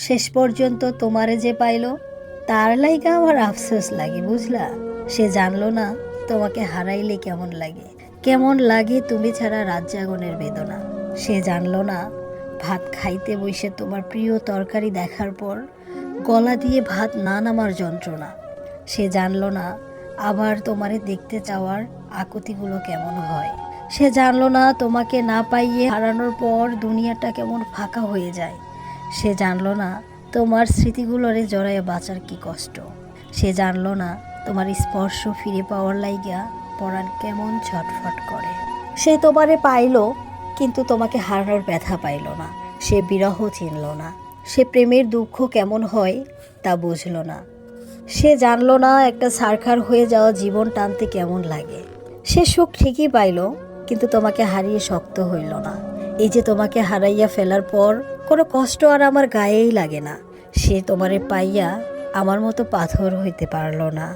শেষ পর্যন্ত তোমারে যে পাইলো তার লাইগা আমার আফসোস লাগে, বুঝলা? সে জানলো না তোমাকে হারাইলে কেমন লাগে, কেমন লাগে তুমি ছাড়া রাত জাগনের বেদনা। সে জানলো না ভাত খাইতে বসে তোমার প্রিয় তরকারি দেখার পর গলা দিয়ে ভাত না নামার যন্ত্রণা। সে জানলো না আবার তোমারে দেখতে চাওয়ার আকুতিগুলো কেমন হয়। সে জানলো না তোমাকে না পাইয়ে হারানোর পর দুনিয়াটা কেমন ফাঁকা হয়ে যায়। সে জানলো না তোমার স্মৃতিগুলোরে জড়াইয়া বাঁচার কি কষ্ট। সে জানলো না তোমার স্পর্শ ফিরে পাওয়ার লাইগা পরাণ কেমন ছটফট করে। সে তোমারে পাইলো কিন্তু তোমাকে হারানোর ব্যথা পাইল না। সে বিরহ চিনল না, সে প্রেমের দুঃখ কেমন হয় তা বুঝল না। সে জানলো না একটা সারখার হয়ে যাওয়া জীবন টানতে কেমন লাগে। সে সুখ ঠিকই পাইল কিন্তু তোমাকে হারিয়ে শক্ত হইল না। এই যে তোমাকে হারাইয়া ফেলার পর কোনো কষ্ট আর আমার গায়েই লাগে না। সে তোমারে পাইয়া আমার মতো পাথর হইতে পারল না।